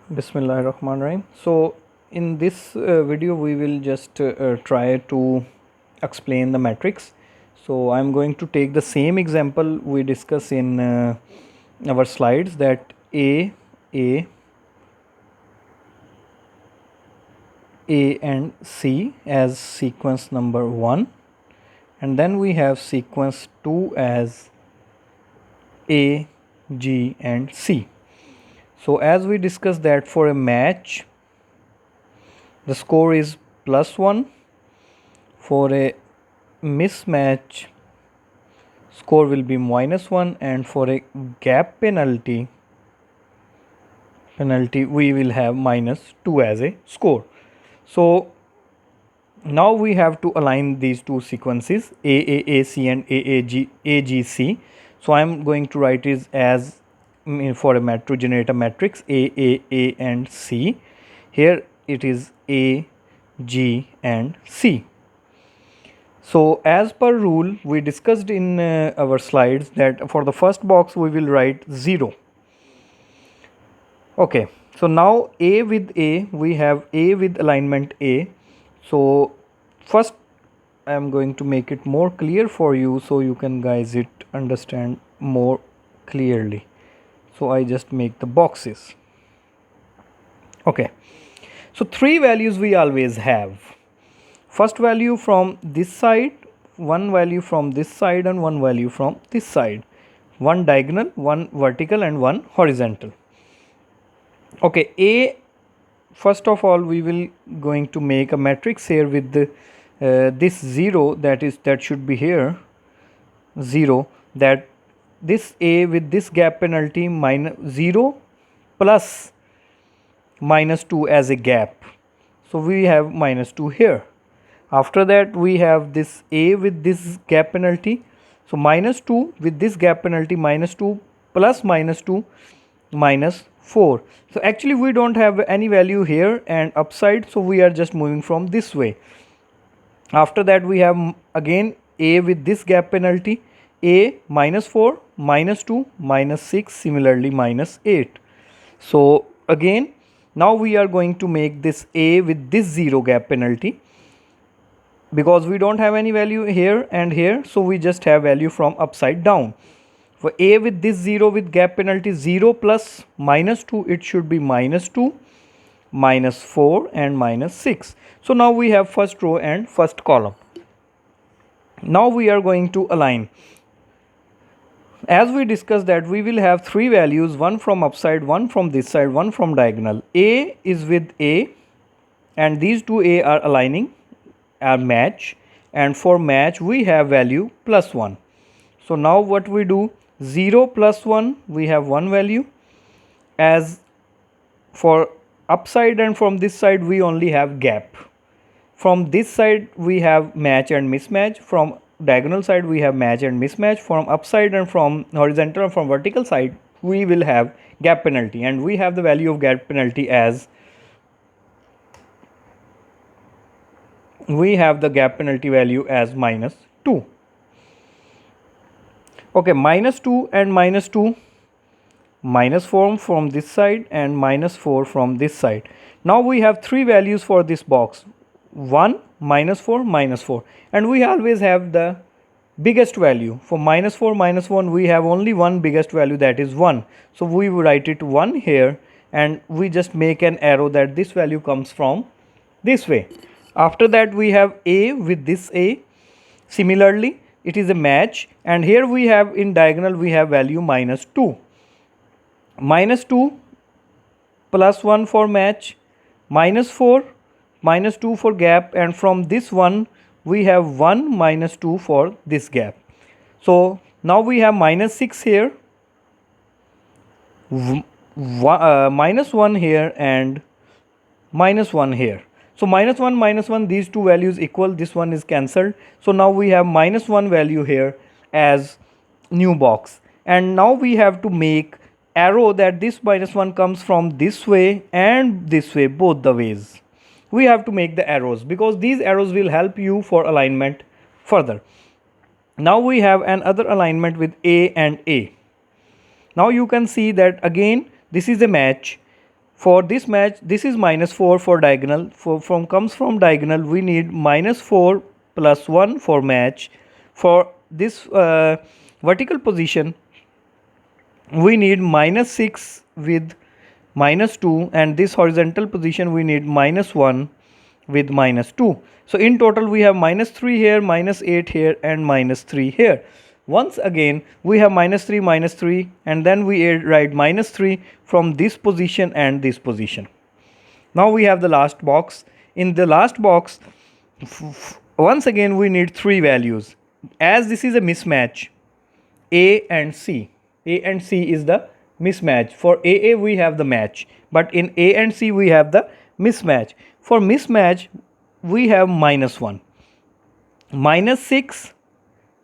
Bismillahirrahmanirrahim. So in this video we will just try to explain the matrix. So I'm going to take the same example we discuss in our slides, that A and C as sequence number 1, and then we have sequence 2 as A, G and C. So as we discussed that for a match the score is +1, for a mismatch score will be -1, and for a gap penalty we will have -2 as a score. So now we have to align these two sequences AAAC and AGC. So I am going to write it as for to generate a matrix A and C. Here it is A, G and C. So as per rule we discussed in our slides that for the first box we will write 0. Okay, so now A with A, we have A with alignment A. So first I am going to make it more clear for you so you can guys understand more clearly. So I just make the boxes. Okay, so 3 values we always have. First value from this side, one value from this side and one value from this side. One diagonal, one vertical and one horizontal. Okay, A, first of all we will going to make a matrix here with the, this 0, that should be here 0, that this A with this gap penalty -0 plus -2 as a gap. So we have -2 here. After that we have this A with this gap penalty, so -2 with this gap penalty, -2 plus -2 -4. So actually we don't have any value here and upside, so we are just moving from this way. After that we have again A with this gap penalty, A -4 -2 -6, similarly -8. So again now we are going to make this A with this 0 gap penalty, because we don't have any value here and here, so we just have value from upside down. For A with this 0 with gap penalty, 0 plus -2, it should be -2, -4 and -6. So now we have first row and first column. Now we are going to align. As we discussed that we will have 3 values, one from upside, one from this side, one from diagonal. A is with A and these two A are aligning, are match, and for match we have value +1. So now what we do, 0 plus 1 we have one value, as for upside and from this side we only have gap. From this side we have match and mismatch, from diagonal side we have match and mismatch, from upside and from horizontal and from vertical side we will have gap penalty, and we have the value of gap penalty as, we have the gap penalty value as -2. Okay, -2 and -2, -4 from this side and -4 from this side. Now we have 3 values for this box, 1, -4, -4, and we always have the biggest value. For -4, -1 we have only one biggest value, that is 1. So we will write it 1 here and we just make an arrow that this value comes from this way. After that we have A with this A, similarly it is a match, and here we have in diagonal we have value -2. -2 plus 1 for match, -4, -2 for gap, and from this one we have 1 -2 for this gap. So now we have -6 here, -1 here and -1 here. So -1, -1, these two values equal, this one is cancelled. So now we have -1 value here as new box, and now we have to make arrow that this -1 comes from this way and this way, both the ways. We have to make the arrows because these arrows will help you for alignment further. Now we have another alignment with A and A. Now you can see that again this is a match. For this match, this is -4 for diagonal. Comes from diagonal, we need -4 plus 1 for match. For this vertical position, we need -6 with -2, and this horizontal position we need -1 with -2. So in total we have -3 here, -8 here, and -3 here. Once again we have -3, -3, and then we write -3 from this position and this position. Now we have the last box. In the last box, once again we need 3 values. As this is a mismatch, A and C. A and C is the mismatch. For AA we have the match, but in A and C we have the mismatch. For mismatch we have -1. -6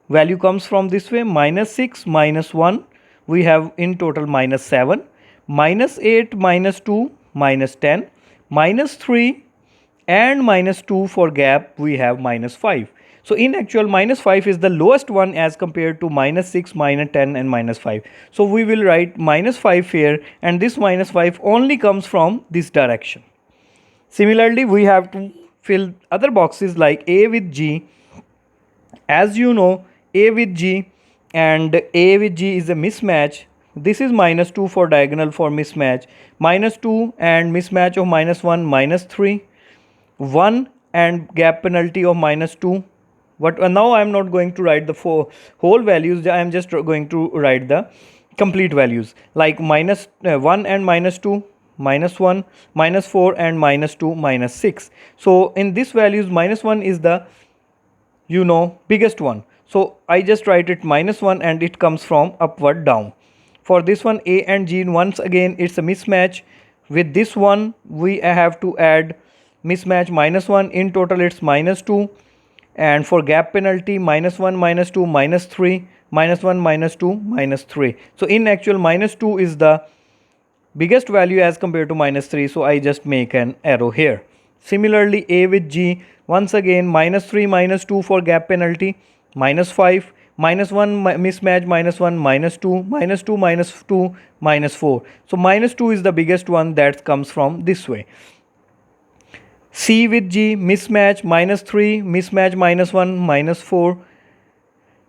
value comes from this way, -6 -1 we have in total -7, -8 -2 -10, -3 and -2 for gap we have -5. So in actual -5 is the lowest one as compared to -6, -10 and -5. So we will write -5 here, and this -5 only comes from this direction. Similarly, we have to fill other boxes like A with G. As you know, A with G and A with G is a mismatch. This is -2 for diagonal for mismatch, -2 and mismatch of -1, -3, 1 and gap penalty of -2. Now I am not going to write the whole values, I am just going to write the complete values like -1 and -2, -1, -4 and -2, -6. So in this values -1 is the biggest one. So I just write it -1 and it comes from upward down. For this one A and G, once again it's a mismatch. With this one we have to add mismatch -1, in total it's -2, and for gap penalty -1, -2, -3, -1, -2, -3. So in actual -2 is the biggest value as compared to -3, so I just make an arrow here. Similarly A with G, once again -3, -2 for gap penalty, -5, -1 mismatch, -1, -2, -2, -2, -4. So -2 is the biggest one that comes from this way. C with G, mismatch, -3, mismatch, -1, -4,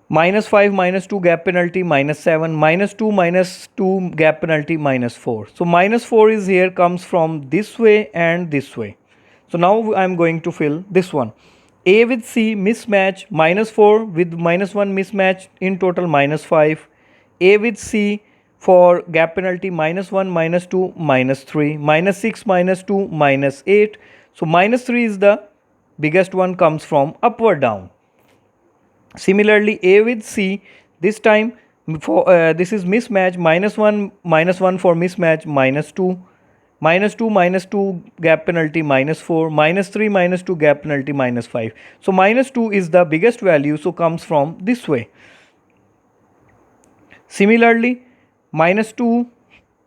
-5, -2 gap penalty, -7, -2, -2 gap penalty, -4. So -4 is here, comes from this way and this way. So now I am going to fill this one. A with C, mismatch, -4 with -1 mismatch, in total -5. A with C for gap penalty, -1, -2, -3, -6, -2, -8. So -3 is the biggest one, comes from upward down. Similarly A with C, this time for this is mismatch, -1, -1 for mismatch, -2, -2, -2 gap penalty, -4, -3, -2 gap penalty, -5. So -2 is the biggest value, so comes from this way. Similarly -2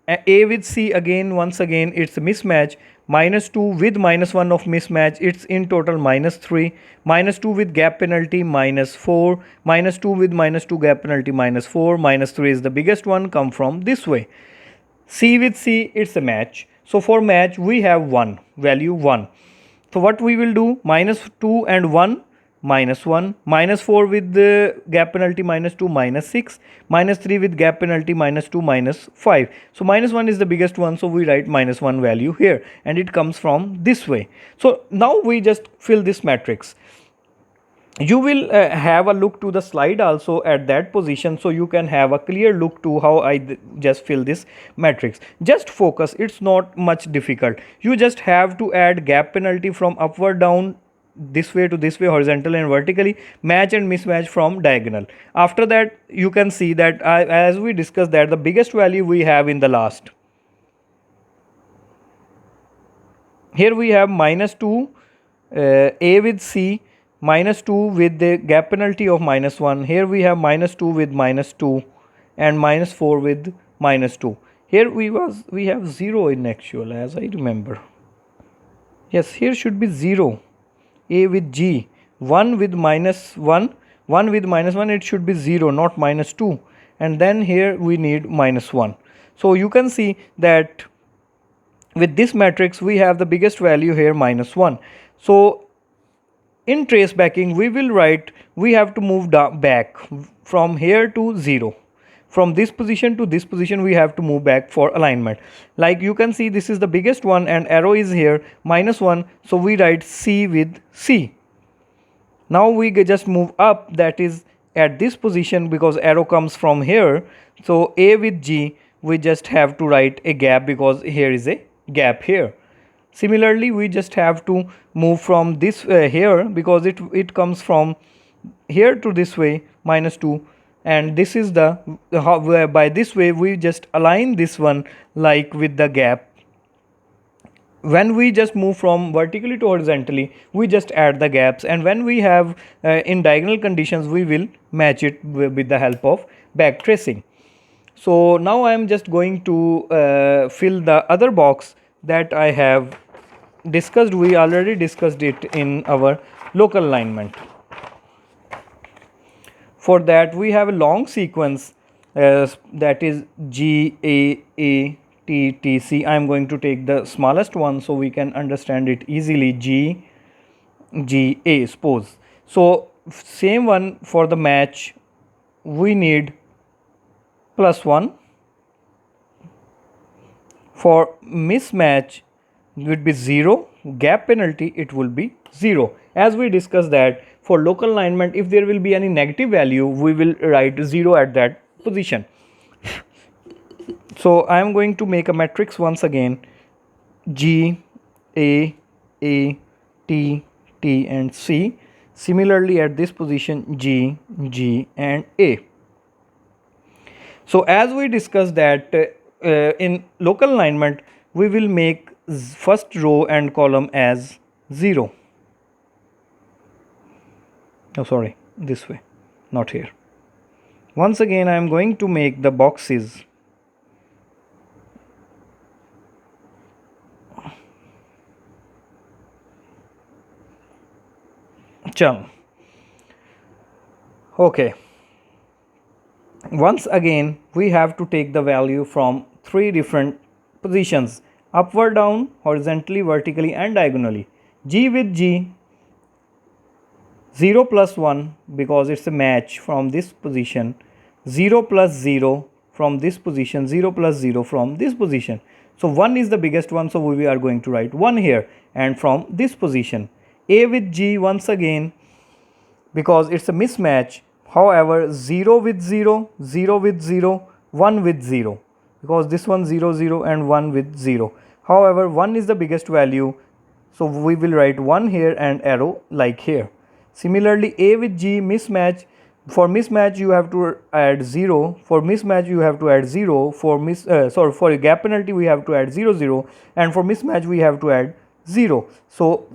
A with C, again once again it's a mismatch, -2 with -1 of mismatch, it's in total -3, -2 with gap penalty, -4, -2 with -2 gap penalty, -4, -3 is the biggest one, come from this way. C with C, it's a match. So for match we have 1, value 1. So what we will do, -2 and 1, -1, -4 with the gap penalty, -2, -6, -3 with gap penalty, -2, -5. So -1 is the biggest one, so we write -1 value here, and it comes from this way. So now we just fill this matrix. You will have a look to the slide also at that position, so you can have a clear look to how I just fill this matrix. Just focus, it's not much difficult. You just have to add gap penalty from upward down, this way to this way, horizontal and vertically, match and mismatch from diagonal. After that you can see that as we discussed that the biggest value we have in the last. Here we have -2 A with C, -2 with the gap penalty of -1. Here we have -2 with -2 and -4 with -2. Here we have 0 in actual, as I remember. Yes, here should be 0. A with G, 1 with -1, 1 with -1, it should be 0, not -2. And then here we need -1. So you can see that with this matrix we have the biggest value here -1. So in trace backing we will write, we have to move back from here to 0. From this position to this position we have to move back for alignment. Like you can see, this is the biggest one and arrow is here -1, so we write C with C. Now we just move up, that is at this position, because arrow comes from here. So A with G, we just have to write a gap because here is a gap here. Similarly, we just have to move from this here, because it comes from here to this way -2, and this is the by this way we just align this one like with the gap. When we just move from vertically to horizontally, we just add the gaps, and when we have in diagonal conditions, we will match it with the help of back tracing. So now I am just going to fill the other box that I have discussed. We already discussed it in our local alignment. For that we have a long sequence that is G, A, T, T, C. I am going to take the smallest one so we can understand it easily. G, G, A, suppose. So same one for the match, we need +1. For mismatch it would be 0, gap penalty it will be 0. As we discussed that for local alignment, if there will be any negative value, we will write 0 at that position. So I am going to make a matrix once again: G, A, T, T and C. Similarly at this position G, G and A. So as we discussed that in local alignment, we will make first row and column as 0. Oh sorry, this way, not here. Once again I am going to make the boxes chum. Okay, once again we have to take the value from 3 different positions: upward, down, horizontally, vertically and diagonally. G with G, 0 plus 1 because it's a match from this position, 0 plus 0 from this position, 0 plus 0 from this position. So 1 is the biggest one, so we are going to write 1 here, and from this position. A with G once again because it's a mismatch. However, 0 with 0, 0 with 0, 1 with 0, because this one 0, 0 and 1 with 0. However, 1 is the biggest value, so we will write 1 here and arrow like here. Similarly, A with G, mismatch. For mismatch you have to add 0. For mismatch you have to add 0. For a gap penalty we have to add 0, 0, and for mismatch we have to add 0. So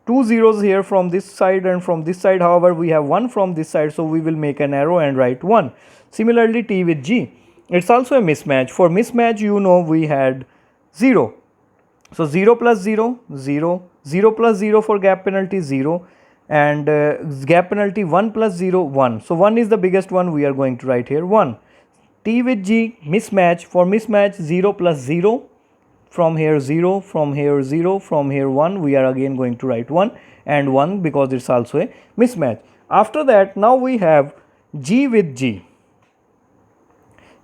2 zeros here from this side and from this side. However, we have 1 from this side, so we will make an arrow and write 1. Similarly, T with G, it's also a mismatch. For mismatch, you know, we had 0. So 0 plus 0, 0, 0 plus 0 for gap penalty 0, and gap penalty 1 plus 0, 1. So 1 is the biggest one, we are going to write here 1. T with G, mismatch. For mismatch, 0 plus 0, from here 0, from here 0, from here 1, we are again going to write 1 and 1 because it's also a mismatch. After that, now we have G with G.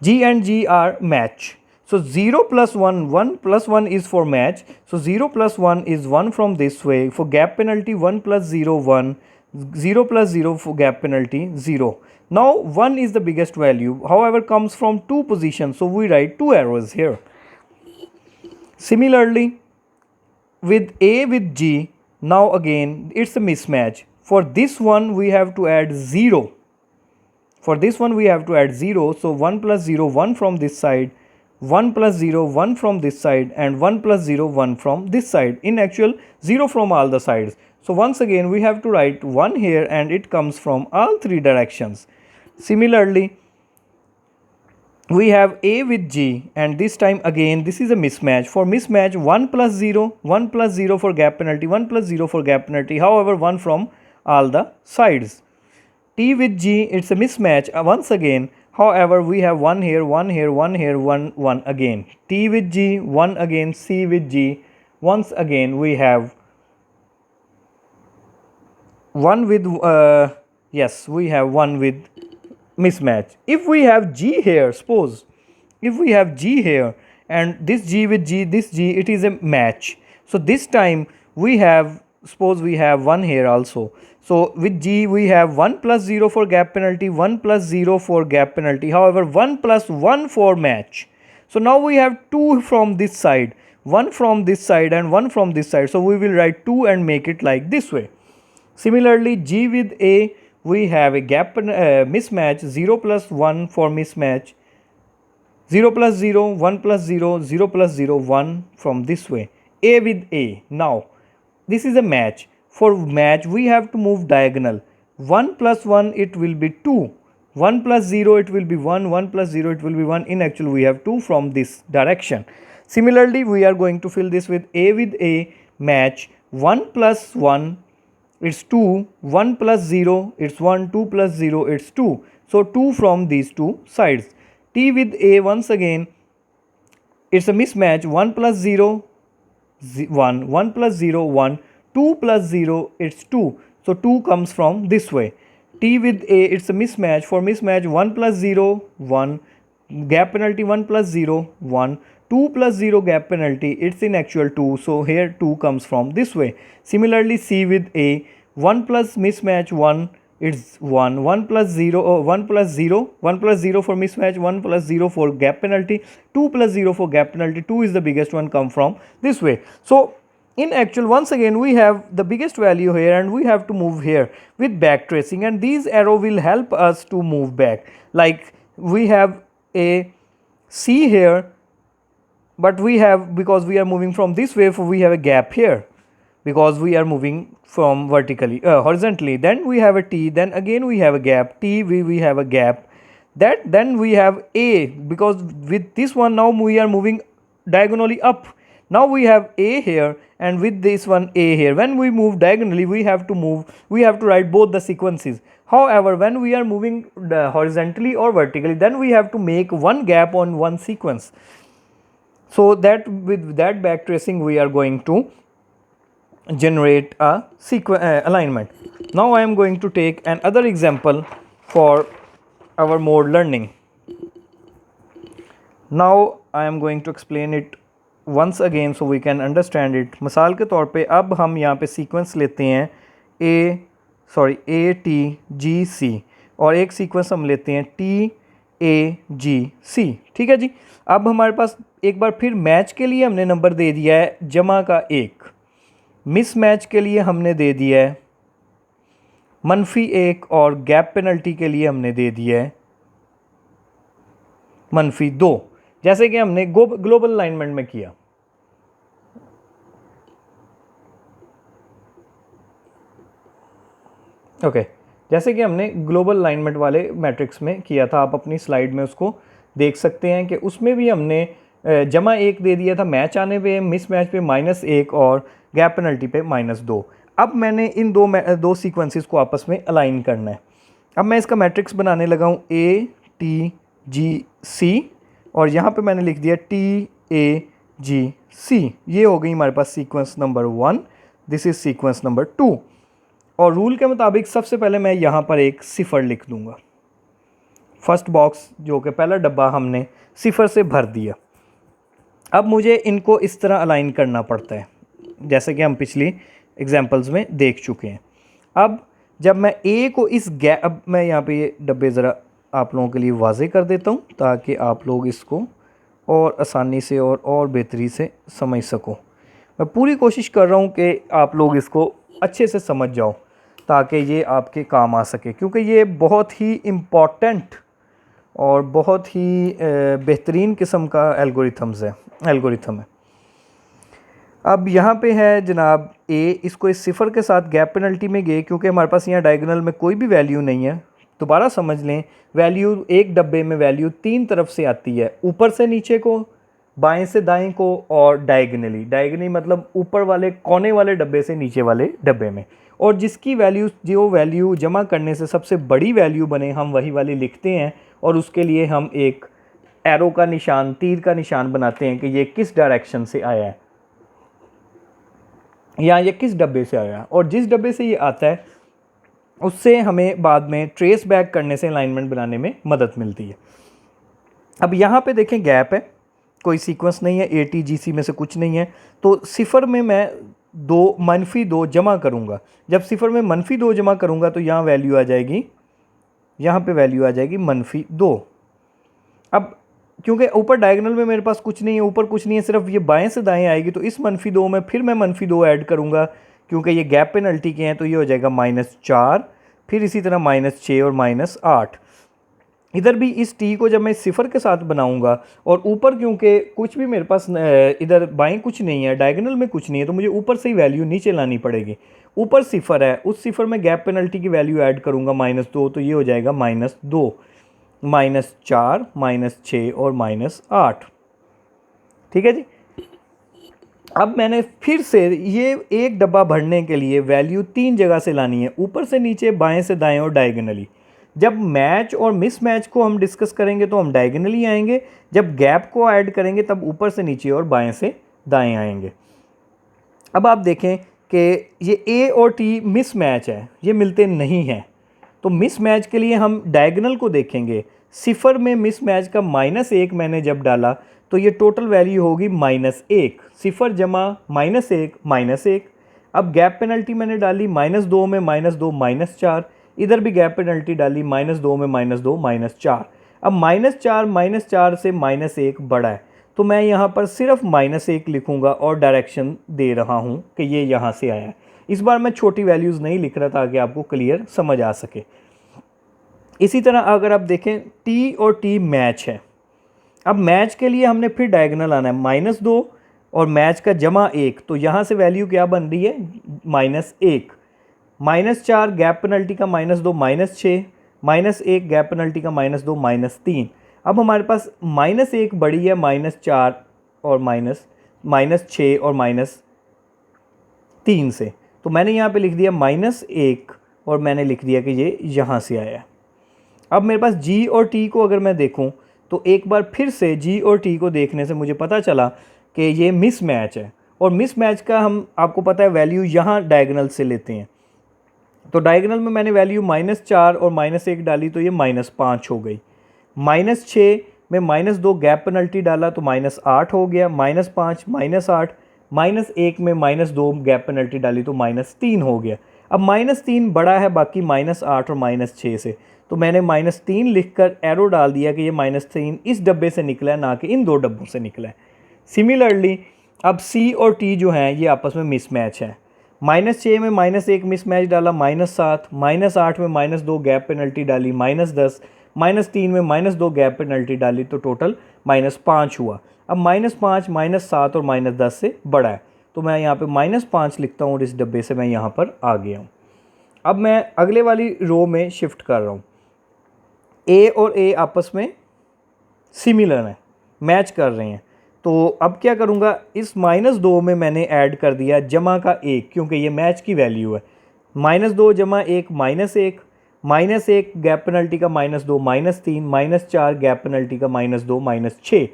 G and G are match. So 0 plus 1, 1 plus 1 is for match. So 0 plus 1 is 1 from this way. For gap penalty, 1 plus 0, 1. 0 plus 0 for gap penalty, 0. Now 1 is the biggest value, however comes from 2 positions, so we write 2 arrows here. Similarly, with A with G, now again it's a mismatch. For this one we have to add 0. For this one we have to add 0, so 1 plus 0, 1 from this side, 1 plus 0, 1 from this side, and 1 plus 0, 1 from this side. In actual, 0 from all the sides. So once again we have to write 1 here, and it comes from all 3 directions. Similarly, we have A with G, and this time again this is a mismatch. For mismatch, 1 plus 0, 1 plus 0 for gap penalty, 1 plus 0 for gap penalty, however 1 from all the sides. T with G, it's a mismatch once again, However, we have 1 here, 1 here, 1 here, 1, 1 again. T with G, 1 again, C with G. Once again, we have 1 with, yes, we have 1 with mismatch. If we have G here, suppose, if we have G here and this G with G, this G, it is a match. So this time we have, suppose we have 1 here also. So with G we have 1 plus 0 for gap penalty, 1 plus 0 for gap penalty. However, 1 plus 1 for match. So now we have 2 from this side, 1 from this side and 1 from this side. So we will write 2 and make it like this way. Similarly, G with A, we have a gap mismatch, 0 plus 1 for mismatch, 0 plus 0, 1 plus 0, 0 plus 0, 1 from this way. A with A. Now, this is a match. For match, we have to move diagonal. 1 plus 1, it will be 2. 1 plus 0, it will be 1. 1 plus 0, it will be 1. In actual, we have 2 from this direction. Similarly, we are going to fill this with A match. 1 plus 1, it's 2. 1 plus 0, it's 1. 2 plus 0, it's 2. So 2 from these two sides. T with A, once again, it's a mismatch. 1 plus 0, 1. 1 plus 0, 1. 2 plus 0, it's 2. So 2 comes from this way. T with A, it's a mismatch. For mismatch, 1 plus 0, 1. Gap penalty 1 plus 0, 1. 2 plus 0 gap penalty, it's in actual 2. So here 2 comes from this way. Similarly, C with A, 1 plus mismatch 1, it's 1. 1 plus 0, 1 plus 0, 1 plus 0 for mismatch, 1 plus 0 for gap penalty, 2 plus 0 for gap penalty, 2 is the biggest one, come from this way. So in actual, once again, we have the biggest value here and we have to move here with back tracing, and these arrow will help us to move back. Like we have a C here, but we have, because we are moving from this way, we have a gap here because we are moving from vertically, horizontally. Then we have a T, then again we have a gap, T, we have a gap. That then we have A, because with this one now we are moving diagonally up. Now we have A here and with this one A here. When we move diagonally, we have to write both the sequences. However, when we are moving horizontally or vertically, then we have to make one gap on one sequence. So that with that back tracing, we are going to generate a alignment. Now I am going to take another example for our more learning. Now I am going to explain it once again so we can understand it. मिसाल के तौर पे अब हम यहाँ पे sequence लेते हैं A T G C और एक सीक्वेंस हम लेते हैं T A G C. ठीक है जी. अब हमारे पास एक बार फिर मैच के लिए हमने नंबर दे दिया है जमा का 1, मिस मैच के लिए हमने दे दिया है -1 और गैप पेनल्टी के लिए हमने दे दिया है -2, जैसे कि हमने ग्लोबल अलाइनमेंट में किया. ओके, जैसे कि हमने ग्लोबल अलाइनमेंट वाले मैट्रिक्स में किया था. आप अपनी स्लाइड में उसको देख सकते हैं कि उसमें भी हमने जमा 1 दे दिया था मैच आने पे, मिस मैच पे -1 और गैप पेनल्टी पे -2. अब मैंने इन दो सीक्वेंसेस को आपस में अलाइन करना है. अब मैं इसका मैट्रिक्स बनाने लगा हूँ A T G C और यहाँ पे मैंने लिख दिया T A G C. ये हो गई हमारे पास sequence number 1. This is sequence number 2. और रूल के मुताबिक सबसे पहले मैं यहाँ पर एक सिफर लिख दूँगा. फर्स्ट बॉक्स जो कि पहला डब्बा हमने सिफर से भर दिया. अब मुझे इनको इस तरह अलाइन करना पड़ता है जैसे कि हम पिछली एग्जांपल्स में देख चुके हैं. अब जब मैं A को इस गैप, अब मैं यहाँ पे ये डब्बे ज़रा आप लोगों के लिए वाज़े कर देता हूँ ताकि आप लोग इसको और आसानी से और बेहतरी से समझ सको. मैं पूरी कोशिश कर रहा हूँ कि आप लोग इसको अच्छे से समझ जाओ ताकि ये आपके काम आ सके, क्योंकि ये बहुत ही इम्पॉर्टेंट और बहुत ही बेहतरीन किस्म का एल्गोरिथम है. अब यहाँ पे है जनाब A, इसको इस सिफर के साथ गैप पेनल्टी में गए क्योंकि हमारे पास यहाँ डायगोनल में कोई भी वैल्यू नहीं है. दोबारा समझ लें, वैल्यू एक डब्बे में वैल्यू 3 तरफ से आती है, ऊपर से नीचे को, बाएं से दाएं को और डायगनली, डायगनली मतलब ऊपर वाले कोने वाले डब्बे से नीचे वाले डब्बे में, और जिसकी वैल्यू जो वैल्यू जमा करने से सबसे बड़ी वैल्यू बने हम वही वाली लिखते हैं, और उसके लिए हम एक एरो का निशान, तीर का निशान बनाते हैं कि ये किस डायरेक्शन से आया है या ये किस डब्बे से आया है, और जिस डब्बे से ये आता है उससे हमें बाद में ट्रेस बैक करने से अलाइनमेंट बनाने में मदद मिलती है। अब यहाँ पे देखें गैप है, कोई सीक्वेंस नहीं है, ATGC में से कुछ नहीं है, तो सिफर में मैं -2 जमा करूँगा। जब सिफर में -2 जमा करूँगा तो यहाँ वैल्यू आ जाएगी, यहाँ पे वैल्यू आ जाएगी -2। अब क्योंकि ऊपर डायगोनल में मेरे पास कुछ नहीं है, ऊपर कुछ नहीं है, सिर्फ ये बाएं से दाएं आएगी, तो इस -2 में फिर मैं -2 ऐड करूँगा, क्योंकि ये गैप पेनल्टी के हैं, तो ये हो जाएगा -4, फिर इसी तरह -6 और -8। इधर भी इस टी को जब मैं सिफर के साथ बनाऊंगा, और ऊपर क्योंकि कुछ भी मेरे पास इधर बाएं कुछ नहीं है, डायगोनल में कुछ नहीं है, तो मुझे ऊपर से ही वैल्यू नीचे लानी पड़ेगी। ऊपर सिफर है, उस सिफर में गैप पेनल्टी की वैल्यू ऐड करूंगा -2, तो ये हो जाएगा -2, -4, -6 और -8। ठीक है जी। अब मैंने फिर से ये एक डब्बा भरने के लिए वैल्यू 3 जगह से लानी है, ऊपर से नीचे, बाएं से दाएं और डायगोनली। जब मैच और मिसमैच को हम डिस्कस करेंगे तो हम डायगोनली आएंगे, जब गैप को ऐड करेंगे तब ऊपर से नीचे और बाएं से दाएं आएंगे। अब आप देखें कि ये A और T मिसमैच है, ये मिलते नहीं हैं, तो मिसमैच के लिए हम डायगोनल को देखेंगे। सिफर में मिसमैच का -1 मैंने जब डाला तो ये टोटल वैल्यू होगी -1, सिफर जमा -1 -1। अब गैप पेनल्टी मैंने डाली -2 में -2 -4, इधर भी गैप पेनल्टी डाली -2 में -2 -4। अब -4 से -1 बड़ा है, तो मैं यहाँ पर सिर्फ -1 लिखूँगा और डायरेक्शन दे रहा हूँ कि ये यहाँ से आया है। इस बार मैं छोटी वैल्यूज़ नहीं लिख रहा ताकि आपको क्लियर समझ आ सके। इसी तरह अगर आप देखें T और T मैच है, अब मैच के लिए हमने फिर डायगोनल आना है, -2 और मैच का जमा 1, तो यहाँ से वैल्यू क्या बन रही है, -1, -4 गैप पेनल्टी का -2 -6, -1 गैप पेनल्टी का -2 -3। अब हमारे पास -1 बड़ी है -4 और -6 और -3 से, तो मैंने यहाँ पे लिख दिया -1 और मैंने लिख दिया कि ये यहाँ से आया है। अब मेरे पास G और T को अगर मैं देखूँ तो एक बार फिर से G और T को देखने से मुझे पता चला कि ये मिसमैच है, और मिसमैच का हम आपको पता है वैल्यू यहाँ डायगोनल से लेते हैं, तो डायगोनल में मैंने वैल्यू -4 और -1 डाली तो ये -5 हो गई। -6 में -2 गैप पेनल्टी डाला तो -8 हो गया, -5 -8, -1 में -2 गैप पेनल्टी डाली तो -3 हो गया। अब -3 बड़ा है बाकी -8 और -6 से, तो मैंने -3 लिखकर एरो डाल दिया कि ये -3 इस डब्बे से निकला है, ना कि इन दो डब्बों से निकला है। सिमिलरली अब C और T जो हैं ये आपस में मिसमैच है। -6 में -1 मिसमैच डाला, -7, -8 में -2 गैप पेनल्टी डाली, -10, -3 में -2 गैप पेनल्टी डाली, तो टोटल -5 हुआ। अब -5 -7 और -10 से बड़ा है, तो मैं यहाँ पे -5 लिखता हूँ और इस डब्बे से मैं यहाँ पर आ गया हूँ। अब मैं अगले वाली रो में शिफ्ट कर रहा हूँ। A और A आपस में सिमिलर हैं, मैच कर रहे हैं, तो अब क्या करूँगा, इस -2 में मैंने ऐड कर दिया जमा का 1, क्योंकि ये मैच की वैल्यू है। -2 जमा 1 -1, -1 गैप पेनल्टी का -2 -3, -4 गैप पेनल्टी का -2 -6,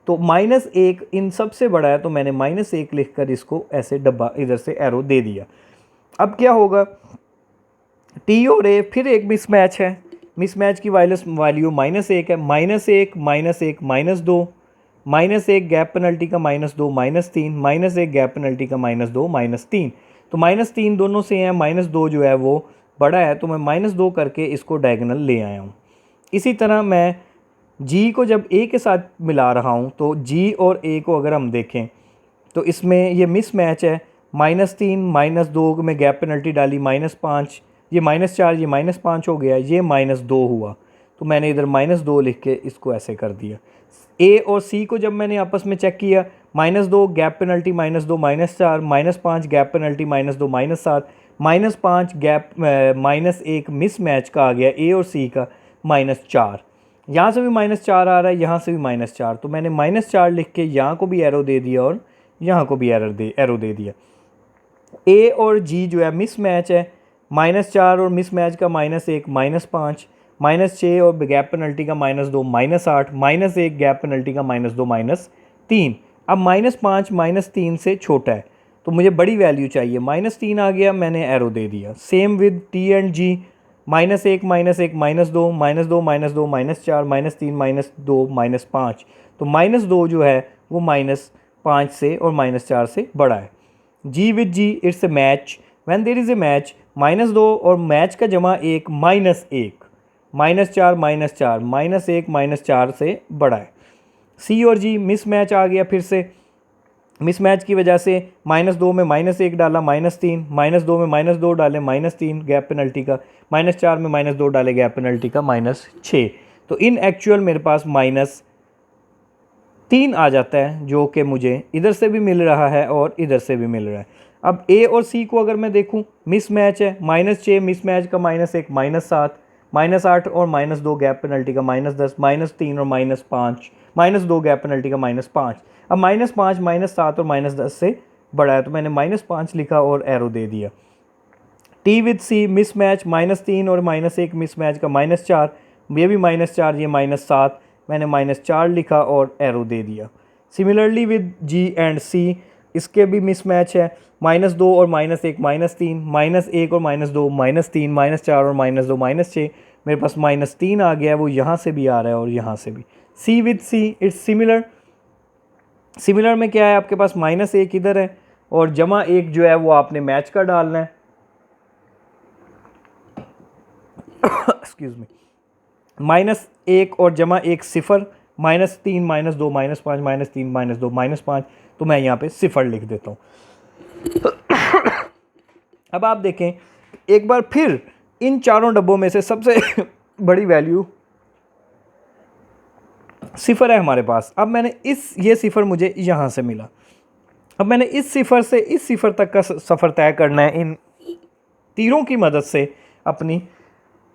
तो -1 इन सबसे बड़ा है, तो मैंने -1 लिखकर इसको ऐसे डब्बा इधर से एरो दे दिया। अब क्या होगा, T और A फिर एक मिसमैच है, मिसमैच की वैल्यू -1 है, -1 -1 -2, -1 गैप पेनल्टी का -2 -3, -1 गैप पेनल्टी का -2 -3, तो -3 दोनों से हैं, -2 जो है वो बड़ा है, तो मैं -2 करके इसको डायगोनल ले आया हूँ। इसी तरह मैं G को जब A के साथ मिला रहा हूँ, तो G और A को अगर हम देखें तो इसमें ये मिसमैच है, -3 -2 में गैप पेनल्टी डाली, -5, ये -4 ये -5 हो गया, ये -2 हुआ, तो मैंने इधर -2 लिख के इसको ऐसे कर दिया। A और C को जब मैंने आपस में चेक किया, -2 gap penalty -2 -4, -5 gap penalty -2 -7, -5 gap -1 mismatch का आ गया A और C का -4। यहाँ से भी -4 आ रहा है, यहाँ से भी -4, तो मैंने -4 लिख के यहाँ को भी एरो दे दिया और यहाँ को भी एरो दे दिया। ए और जी जो है मिसमैच है, -4 और मिसमैच का -1 -5, -6 और गैप पेनल्टी का -2 -8, -1 गैप पेनल्टी का -2 -3। अब -5 -3 से छोटा है तो मुझे बड़ी वैल्यू चाहिए, -3 आ गया, मैंने एरो दे दिया। Same with T and G, -1 -1 -2 -2 -2 -4 -3 -2 -5, तो -2 जो है वो -5 से और -4 से बड़ा है। G with G it's a match, when there is a match, -2 और मैच का जमा 1 -1, -4 -4 -1 -4 से बड़ा है। सी और जी मिस मैच आ गया, फिर से मिसमैच की वजह से -2 में -1 डाला -3, -2 में -2 डाले -3 गैप पेनल्टी का, -4 में -2 डाले गैप पेनल्टी का -6, तो इन एक्चुअल मेरे पास -3 आ जाता है, जो कि मुझे इधर से भी मिल रहा है और इधर से भी मिल रहा है। अब ए और सी को अगर मैं देखूं, मिसमैच है, -6 मिसमैच का -1 -7, -8 और -2 गैप पेनल्टी का -10, -3 और -5, -2 गैप पेनल्टी का -5। अब -5 -7 और -10 से बड़ा है तो मैंने -5 लिखा और एरो दे दिया। टी विद सी मिसमैच, -3 और -1 मिसमैच का -4, ये भी -4, ये -7, मैंने -4 लिखा और एरो दे दिया। सिमिलरली विद जी एंड सी, इसके भी मिसमैच है, -2 और -1 -3, -1 और -2 -3, -4 और -2 -6, मेरे पास -3 आ गया है, वो यहाँ से भी आ रहा है और यहाँ से भी। C with C it's similar, similar में क्या है, आपके पास -1 इधर है और जमा 1 जो है वो आपने मैच का डालना है, एक्सक्यूज मी, -1 और जमा 1 0, -3 -2 -5 -3 -2 -5, तो मैं यहाँ पे 0 लिख देता हूँ। अब आप देखें एक बार फिर, इन चारों डब्बों में से सबसे बड़ी वैल्यू 0 है हमारे पास। अब मैंने ये 0 मुझे यहाँ से मिला, अब मैंने इस 0 से इस 0 तक का सफ़र तय करना है इन तीरों की मदद से, अपनी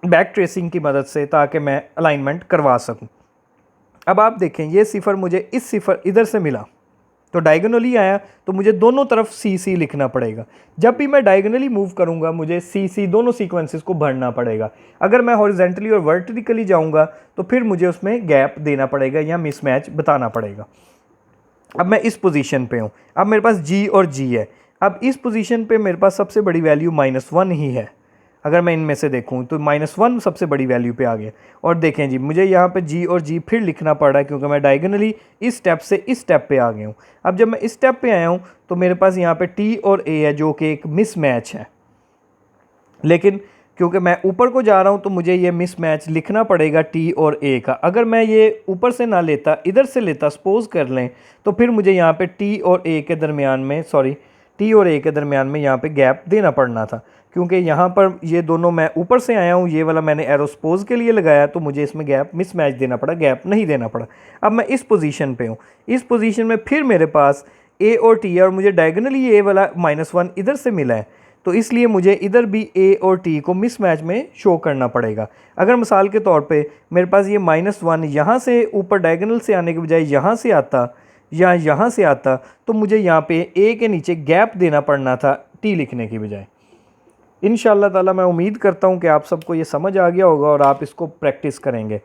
बैक ट्रेसिंग की मदद से, ताकि मैं अलाइनमेंट करवा सकूं। अब आप देखें ये 0 मुझे इस 0 इधर से मिला तो डायगोनली आया, तो मुझे दोनों तरफ सी सी लिखना पड़ेगा। जब भी मैं डायगोनली मूव करूंगा मुझे सी सी दोनों सीक्वेंसेस को भरना पड़ेगा। अगर मैं हॉरिजेंटली और वर्टिकली जाऊंगा तो फिर मुझे उसमें गैप देना पड़ेगा या मिसमैच बताना पड़ेगा। अब मैं इस पोजीशन पे हूँ, अब मेरे पास जी और जी है, अब इस पोजीशन पे मेरे पास सबसे बड़ी वैल्यू -1 ही है। अगर मैं इनमें से देखूं तो -1 सबसे बड़ी वैल्यू पे आ गया। और देखें जी, मुझे यहाँ पे जी और जी फिर लिखना पड़ रहा है क्योंकि मैं डायगोनली इस स्टेप से इस स्टेप पे आ गया हूँ। अब जब मैं इस स्टेप पे आया हूँ तो मेरे पास यहाँ पे टी और ए है जो कि एक मिसमैच है, लेकिन क्योंकि मैं ऊपर को जा रहा हूँ तो मुझे ये मिसमैच लिखना पड़ेगा टी और ए का। अगर मैं ये ऊपर से ना लेता, इधर से लेता, सपोज कर लें, तो फिर मुझे यहाँ पे टी और ए के दरमियान में, टी और ए के दरमियान में यहाँ पे गैप देना पड़ना था, क्योंकि यहाँ पर ये दोनों मैं ऊपर से आया हूँ, ये वाला मैंने एरो सपोज के लिए लगाया तो मुझे इसमें गैप मिसमैच देना पड़ा, गैप नहीं देना पड़ा। अब मैं इस पोजीशन पे हूँ, इस पोजीशन में फिर मेरे पास ए और टी है और मुझे डायगोनली ए वाला -1 इधर से मिला है, तो इसलिए मुझे इधर भी ए और टी को मिसमैच में शो करना पड़ेगा। अगर मिसाल के तौर पे मेरे पास ये -1 यहाँ से ऊपर डायगोनल से आने के बजाय यहाँ से आता या यहाँ से आता, तो मुझे यहाँ पे ए के नीचे गैप देना पड़ना था टी लिखने की बजाय। इंशाअल्लाह ताला मैं उम्मीद करता हूँ कि आप सबको ये समझ आ गया होगा और आप इसको प्रैक्टिस करेंगे।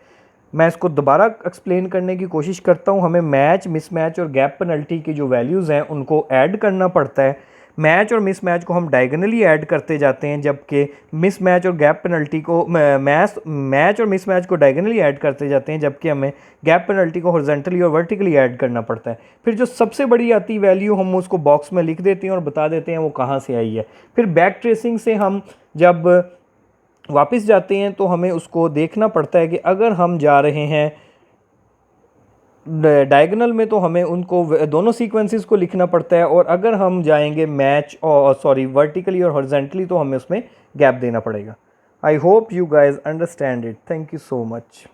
मैं इसको दोबारा एक्सप्लेन करने की कोशिश करता हूँ। हमें मैच, मिसमैच और गैप पेनल्टी की जो वैल्यूज़ हैं उनको ऐड करना पड़ता है। मैच और मिसमैच को हम डायगोनली ऐड करते जाते हैं, जबकि मिसमैच और गैप पेनल्टी को मैच और मिसमैच को डायगोनली ऐड करते जाते हैं, जबकि हमें गैप पेनल्टी को हॉरिजॉन्टली और वर्टिकली ऐड करना पड़ता है। फिर जो सबसे बड़ी आती वैल्यू हम उसको बॉक्स में लिख देते हैं और बता देते हैं वो कहाँ से आई है। फिर बैक ट्रेसिंग से हम जब वापस जाते हैं तो हमें उसको देखना पड़ता है कि अगर हम जा रहे हैं डायगोनल में तो हमें उनको दोनों सीक्वेंसेस को लिखना पड़ता है, और अगर हम जाएंगे वर्टिकली और हॉरिजॉन्टली तो हमें उसमें गैप देना पड़ेगा। I hope you guys understand it. Thank you so much.